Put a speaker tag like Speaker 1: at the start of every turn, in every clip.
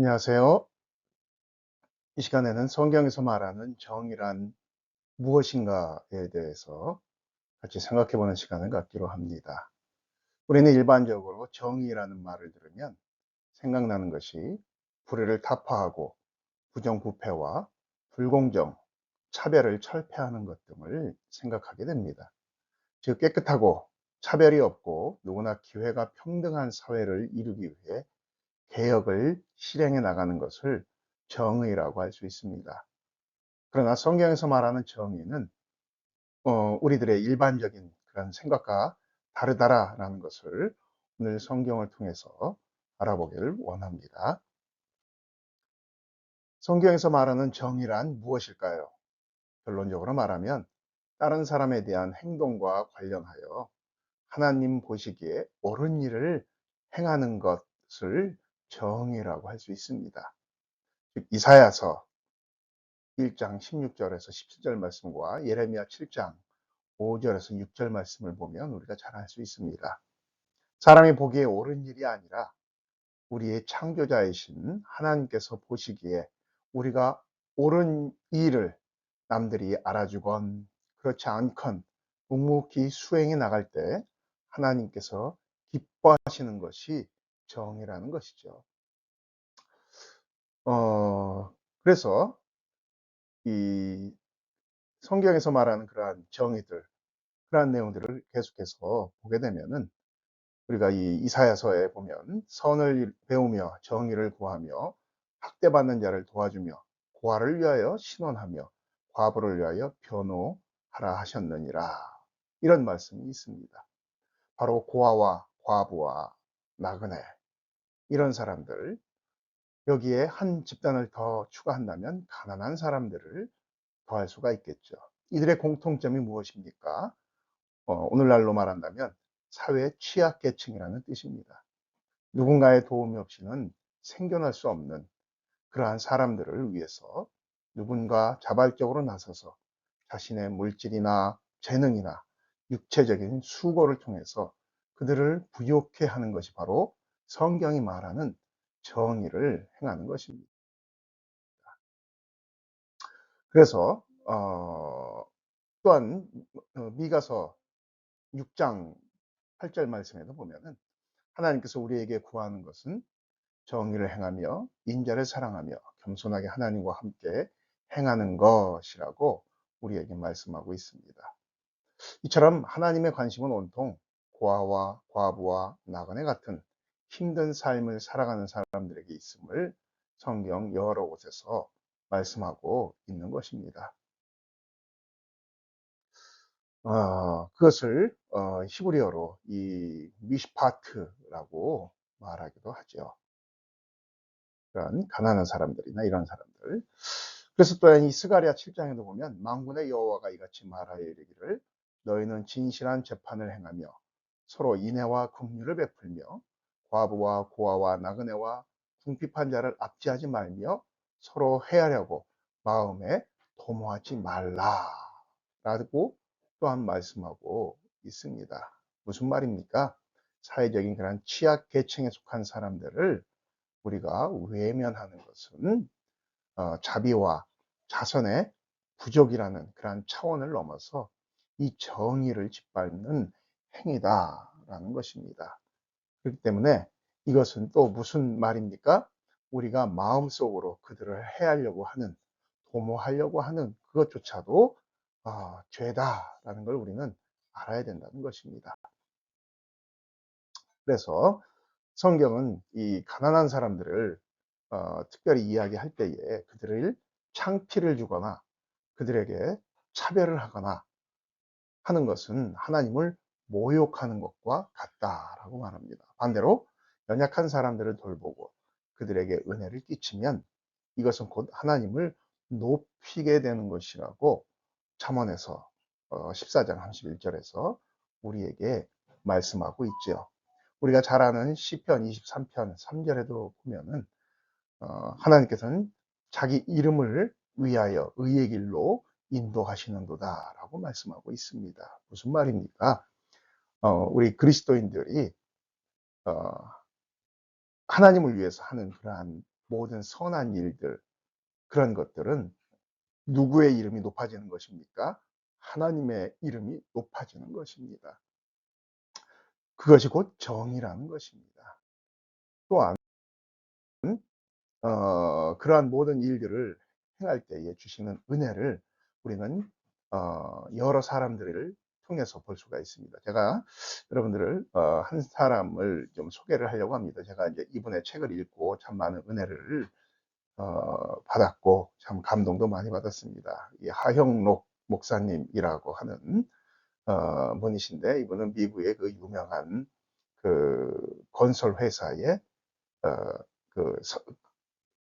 Speaker 1: 안녕하세요. 이 시간에는 성경에서 말하는 정의란 무엇인가에 대해서 같이 생각해 보는 시간을 갖기로 합니다. 우리는 일반적으로 정의라는 말을 들으면 생각나는 것이 불의를 타파하고 부정부패와 불공정, 차별을 철폐하는 것 등을 생각하게 됩니다. 즉 깨끗하고 차별이 없고 누구나 기회가 평등한 사회를 이루기 위해 개혁을 실행해 나가는 것을 정의라고 할 수 있습니다. 그러나 성경에서 말하는 정의는 우리들의 일반적인 그런 생각과 다르다라는 것을 오늘 성경을 통해서 알아보기를 원합니다. 성경에서 말하는 정의란 무엇일까요? 결론적으로 말하면 다른 사람에 대한 행동과 관련하여 하나님 보시기에 옳은 일을 행하는 것을 정의라고 할 수 있습니다. 즉 이사야서 1장 16절에서 17절 말씀과 예레미야 7장 5절에서 6절 말씀을 보면 우리가 잘 알 수 있습니다. 사람이 보기에 옳은 일이 아니라 우리의 창조자이신 하나님께서 보시기에 우리가 옳은 일을 남들이 알아주건 그렇지 않건 묵묵히 수행해 나갈 때 하나님께서 기뻐하시는 것이 정의라는 것이죠. 그래서 이 성경에서 말하는 그러한 정의들, 그러한 내용들을 계속해서 보게 되면은 우리가 이 이사야서에 보면 선을 배우며 정의를 구하며 학대받는 자를 도와주며 고아를 위하여 신원하며 과부를 위하여 변호하라 하셨느니라, 이런 말씀이 있습니다. 바로 고아와 과부와 나그네, 이런 사람들, 여기에 한 집단을 더 추가한다면 가난한 사람들을 더할 수가 있겠죠. 이들의 공통점이 무엇입니까? 오늘날로 말한다면 사회 취약계층이라는 뜻입니다. 누군가의 도움이 없이는 생존할 수 없는 그러한 사람들을 위해서 누군가 자발적으로 나서서 자신의 물질이나 재능이나 육체적인 수고를 통해서 그들을 부욕해 하는 것이 바로 성경이 말하는 정의를 행하는 것입니다. 그래서 또한 미가서 6장 8절 말씀에도 보면은 하나님께서 우리에게 구하는 것은 정의를 행하며 인자를 사랑하며 겸손하게 하나님과 함께 행하는 것이라고 우리에게 말씀하고 있습니다. 이처럼 하나님의 관심은 온통 고아와 과부와 나그네 같은 힘든 삶을 살아가는 사람들에게 있음을 성경 여러 곳에서 말씀하고 있는 것입니다. 그것을 히브리어로 이 미시파트라고 말하기도 하죠. 그런 가난한 사람들이나 이런 사람들. 그래서 또한 이 스가랴 7장에도 보면 만군의 여호와가 이같이 말하여 이르기를 너희는 진실한 재판을 행하며 서로 인애와 긍휼을 베풀며 과부와 고아와 나그네와 궁핍한 자를 압제하지 말며 서로 해하려고 마음에 도모하지 말라라고 또한 말씀하고 있습니다. 무슨 말입니까? 사회적인 그런 취약 계층에 속한 사람들을 우리가 외면하는 것은 자비와 자선의 부족이라는 그러한 차원을 넘어서 이 정의를 짓밟는 행위다라는 것입니다. 그렇기 때문에 이것은 또 무슨 말입니까? 우리가 마음속으로 그들을 해하려고 하는, 도모하려고 하는 그것조차도 죄다라는 걸 우리는 알아야 된다는 것입니다. 그래서 성경은 이 가난한 사람들을 특별히 이야기할 때에 그들을 창피를 주거나 그들에게 차별을 하거나 하는 것은 하나님을 모욕하는 것과 같다라고 말합니다. 반대로 연약한 사람들을 돌보고 그들에게 은혜를 끼치면 이것은 곧 하나님을 높이게 되는 것이라고 잠언에서 14장 31절에서 우리에게 말씀하고 있죠. 우리가 잘 아는 시편 23편 3절에도 보면은 하나님께서는 자기 이름을 위하여 의의 길로 인도하시는도다라고 말씀하고 있습니다. 무슨 말입니까? 우리 그리스도인들이 어, 하나님을 위해서 하는 그러한 모든 선한 일들, 그런 것들은 누구의 이름이 높아지는 것입니까? 하나님의 이름이 높아지는 것입니다. 그것이 곧 정의라는 것입니다. 또한 그러한 모든 일들을 행할 때에 주시는 은혜를 우리는 여러 사람들을 통해서 볼 수가 있습니다. 제가 여러분들을 한 사람을 좀 소개를 하려고 합니다. 제가 이제 이분의 책을 읽고 참 많은 은혜를 받았고 참 감동도 많이 받았습니다. 이 하형록 목사님이라고 하는 분이신데, 이분은 미국의 그 유명한 그 건설 회사의 그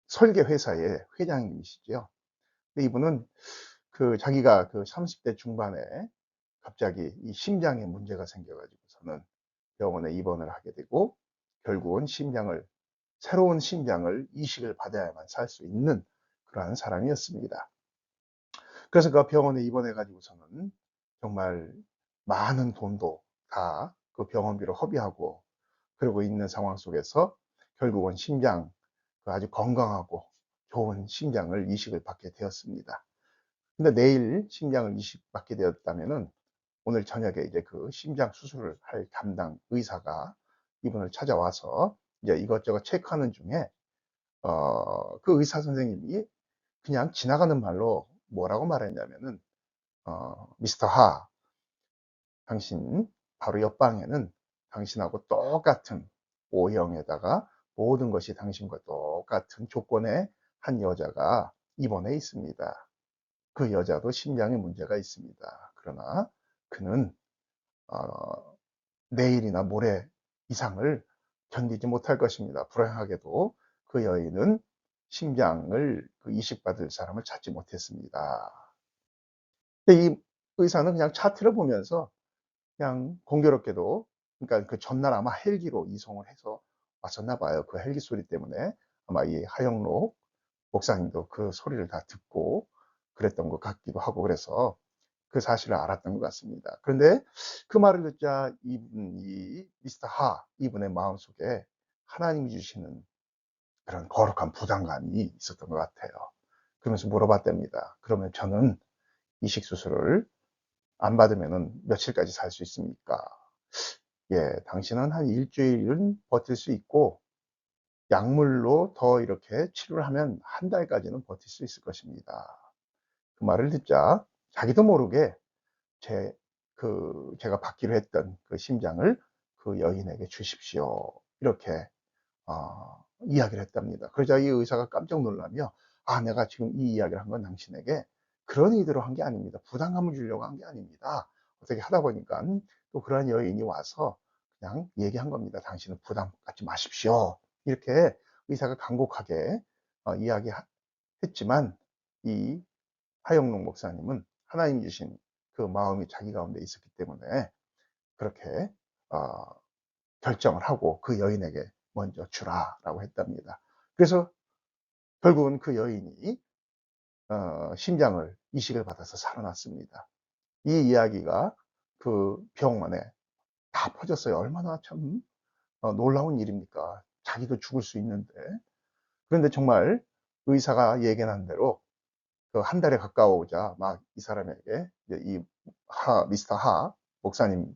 Speaker 1: 설계 회사의 회장님이시죠. 근데 이분은 그 자기가 그 30대 중반에 갑자기 이 심장에 문제가 생겨가지고서는 병원에 입원을 하게 되고, 결국은 새로운 심장을 이식을 받아야만 살 수 있는 그러한 사람이었습니다. 그래서 그 병원에 입원해 가지고서는 정말 많은 돈도 다 그 병원비로 허비하고 그러고 있는 상황 속에서 결국은 그 아주 건강하고 좋은 심장을 이식을 받게 되었습니다. 근데 내일 심장을 이식받게 되었다면은 오늘 저녁에 이제 그 심장 수술을 할 담당 의사가 이분을 찾아와서 이제 이것저것 체크하는 중에 그 의사 선생님이 그냥 지나가는 말로 뭐라고 말했냐면은 미스터 하, 당신 바로 옆방에는 당신하고 똑같은 O형에다가 모든 것이 당신과 똑같은 조건의 한 여자가 입원해 있습니다. 그 여자도 심장에 문제가 있습니다. 그러나 그는 어, 내일이나 모레 이상을 견디지 못할 것입니다. 불행하게도 그 여인은 심장을 이식받을 사람을 찾지 못했습니다. 근데 이 의사는 그냥 차트를 보면서 그냥 공교롭게도, 그러니까 그 전날 아마 헬기로 이송을 해서 왔었나 봐요. 그 헬기 소리 때문에 아마 이 하영록 목사님도 그 소리를 다 듣고 그랬던 것 같기도 하고, 그래서 그 사실을 알았던 것 같습니다. 그런데 그 말을 듣자 이 미스터 이분의 마음속에 하나님이 주시는 그런 거룩한 부담감이 있었던 것 같아요. 그러면서 물어봤답니다. 그러면 저는 이식 수술을 안 받으면 며칠까지 살 수 있습니까? 예, 당신은 한 일주일은 버틸 수 있고, 약물로 더 이렇게 치료를 하면 한 달까지는 버틸 수 있을 것입니다. 그 말을 듣자 자기도 모르게 제가 받기로 했던 그 심장을 그 여인에게 주십시오, 이렇게 이야기를 했답니다. 그러자 이 의사가 깜짝 놀라며, 내가 지금 이 이야기를 한 건 당신에게 그런 의도로 한 게 아닙니다. 부담감을 주려고 한 게 아닙니다. 어떻게 하다 보니까 또 그런 여인이 와서 그냥 얘기한 겁니다. 당신은 부담 갖지 마십시오, 이렇게 의사가 간곡하게 이야기했지만, 이 하영록 목사님은 하나님 주신 그 마음이 자기 가운데 있었기 때문에 그렇게 어, 결정을 하고 그 여인에게 먼저 주라라고 했답니다. 그래서 결국은 그 여인이 심장을 이식을 받아서 살아났습니다. 이 이야기가 그 병원에 다 퍼졌어요. 얼마나 참 놀라운 일입니까? 자기도 죽을 수 있는데. 그런데 정말 의사가 예견한 대로 그 한 달에 가까워오자 막 이 사람에게 이제 미스터 목사님에게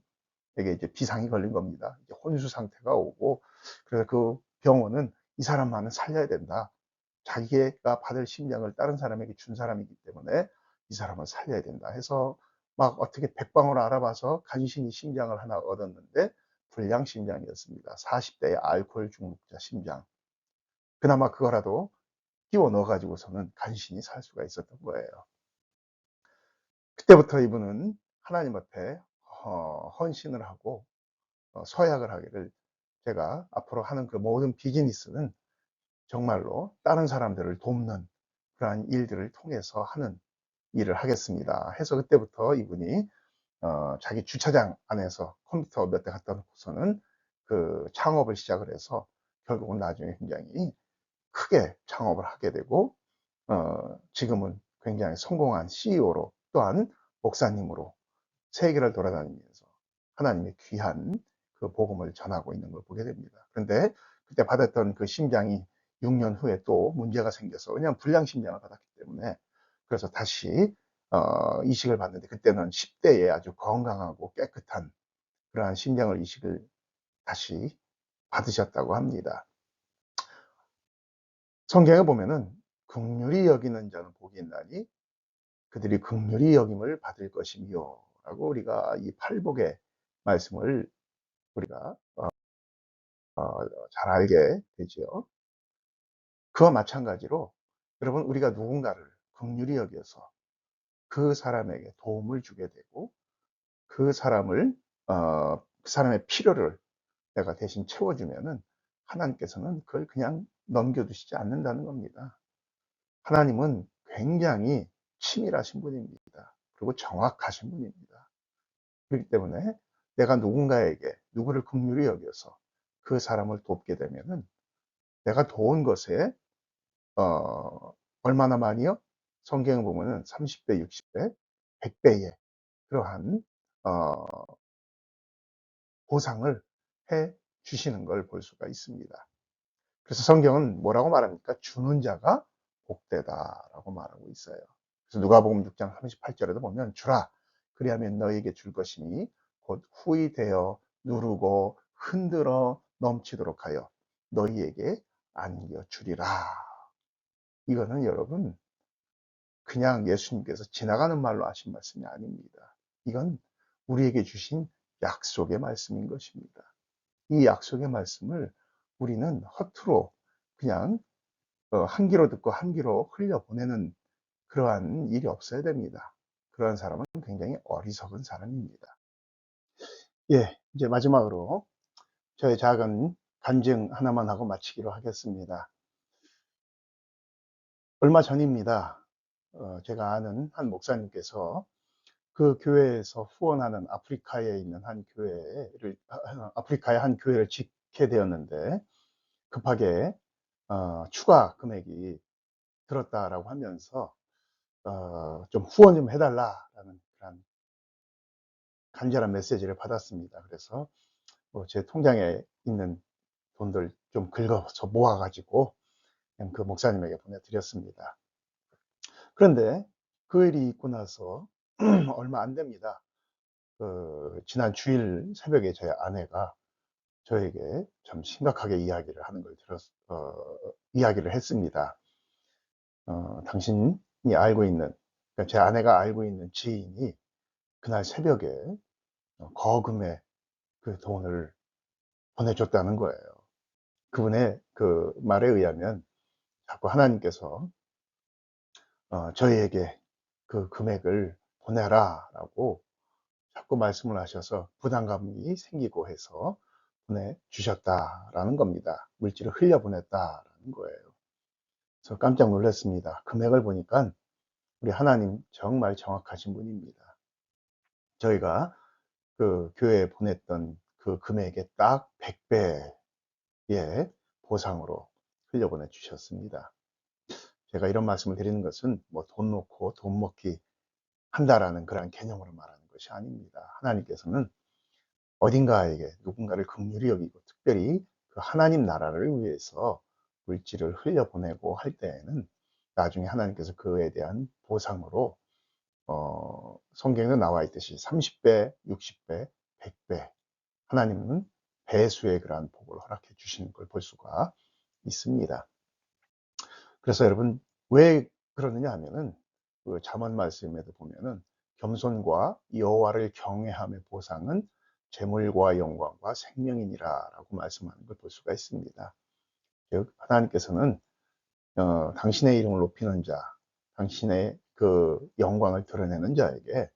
Speaker 1: 이제 비상이 걸린 겁니다. 이제 혼수 상태가 오고, 그래서 그 병원은 이 사람만은 살려야 된다. 자기가 받을 심장을 다른 사람에게 준 사람이기 때문에 이 사람을 살려야 된다 해서 막 어떻게 백방으로 알아봐서 간신히 심장을 하나 얻었는데 불량 심장이었습니다. 40대의 알코올 중독자 심장. 그나마 그거라도 끼워 넣어 가지고서는 간신히 살 수가 있었던 거예요. 그때부터 이분은 하나님 앞에 헌신을 하고 서약을 하기를, 제가 앞으로 하는 그 모든 비즈니스는 정말로 다른 사람들을 돕는 그러한 일들을 통해서 하는 일을 하겠습니다 해서, 그때부터 이분이 자기 주차장 안에서 컴퓨터 몇 대 갖다 놓고서는 그 창업을 시작을 해서 결국은 나중에 굉장히 크게 창업을 하게 되고, 지금은 굉장히 성공한 CEO로 또한 목사님으로 세계를 돌아다니면서 하나님의 귀한 그 복음을 전하고 있는 걸 보게 됩니다. 그런데 그때 받았던 그 심장이 6년 후에 또 문제가 생겨서, 그냥 불량심장을 받았기 때문에, 그래서 다시 이식을 받는데, 그때는 10대에 아주 건강하고 깨끗한 그러한 심장을 이식을 다시 받으셨다고 합니다. 성경에 보면은 긍휼히 여기는 자는 복이 있나니 그들이 긍휼히 여김을 받을 것이며 라고, 우리가 이 팔복의 말씀을 우리가 잘 알게 되죠. 그와 마찬가지로 여러분, 우리가 누군가를 긍휼히 여겨서 그 사람에게 도움을 주게 되고, 그 사람을 그 사람의 필요를 내가 대신 채워주면은 하나님께서는 그걸 그냥 넘겨두시지 않는다는 겁니다. 하나님은 굉장히 치밀하신 분입니다. 그리고 정확하신 분입니다. 그렇기 때문에 내가 누구를 긍휼히 여겨서 그 사람을 돕게 되면은 내가 도운 것에 얼마나 많이요? 성경에 보면은 30배, 60배, 100배의 그러한 어, 보상을 해 주시는 걸 볼 수가 있습니다. 그래서 성경은 뭐라고 말합니까? 주는 자가 복되다라고 말하고 있어요. 그래서 누가복음 6장 38절에도 보면, 주라 그리하면 너희에게 줄 것이니 곧 후히 되어 누르고 흔들어 넘치도록 하여 너희에게 안겨 주리라. 이거는 여러분 그냥 예수님께서 지나가는 말로 하신 말씀이 아닙니다. 이건 우리에게 주신 약속의 말씀인 것입니다. 이 약속의 말씀을 우리는 허투루 그냥 한 귀로 듣고 한 귀로 흘려보내는 그러한 일이 없어야 됩니다. 그러한 사람은 굉장히 어리석은 사람입니다. 예, 이제 마지막으로 저의 작은 간증 하나만 하고 마치기로 하겠습니다. 얼마 전입니다. 제가 아는 한 목사님께서 그 교회에서 후원하는 아프리카에 있는 아프리카의 한 교회를 짓게 되었는데, 급하게 추가 금액이 들었다라고 하면서 좀 후원 좀 해달라라는 그런 간절한 메시지를 받았습니다. 그래서 제 통장에 있는 돈들 좀 긁어서 모아가지고 그냥 그 목사님에게 보내드렸습니다. 그런데 그 일이 있고 나서 얼마 안 됩니다. 지난 주일 새벽에 저희 아내가 저에게 참 심각하게 이야기를 하는 걸 이야기를 했습니다. 당신이 알고 있는, 그러니까 제 아내가 알고 있는 지인이 그날 새벽에 거금의 그 돈을 보내줬다는 거예요. 그분의 그 말에 의하면 자꾸 하나님께서 저희에게 그 금액을 보내라라고 자꾸 말씀을 하셔서 부담감이 생기고 해서 보내주셨다라는 겁니다. 물질을 흘려보냈다라는 거예요. 그래서 깜짝 놀랐습니다. 금액을 보니까 우리 하나님 정말 정확하신 분입니다. 저희가 그 교회에 보냈던 그 금액의 딱 100배의 보상으로 흘려보내 주셨습니다. 제가 이런 말씀을 드리는 것은 뭐 돈 놓고 돈 먹기 한다라는 그런 개념으로 말하는 것이 아닙니다. 하나님께서는 어딘가에게 누군가를 긍휼히 여기고, 특별히 그 하나님 나라를 위해서 물질을 흘려보내고 할 때에는 나중에 하나님께서 그에 대한 보상으로 성경에 나와 있듯이 30배, 60배, 100배 하나님은 배수의 그러한 복을 허락해 주시는 걸 볼 수가 있습니다. 그래서 여러분, 왜 그러느냐 하면은 그 잠언 말씀에도 보면은 겸손과 여호와를 경외함의 보상은 재물과 영광과 생명이니라라고 말씀하는 걸 볼 수가 있습니다. 즉 하나님께서는 당신의 이름을 높이는 자, 당신의 그 영광을 드러내는 자에게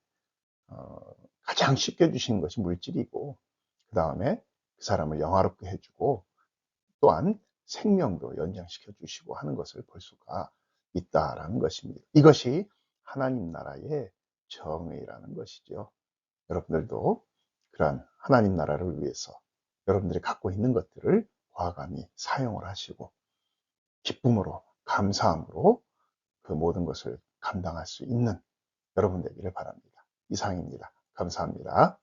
Speaker 1: 가장 쉽게 주시는 것이 물질이고, 그 다음에 그 사람을 영화롭게 해주고, 또한 생명도 연장시켜 주시고 하는 것을 볼 수가 있다라는 것입니다. 이것이 하나님 나라의 정의라는 것이죠. 여러분들도 그러한 하나님 나라를 위해서 여러분들이 갖고 있는 것들을 과감히 사용을 하시고 기쁨으로, 감사함으로 그 모든 것을 감당할 수 있는 여러분 되기를 바랍니다. 이상입니다. 감사합니다.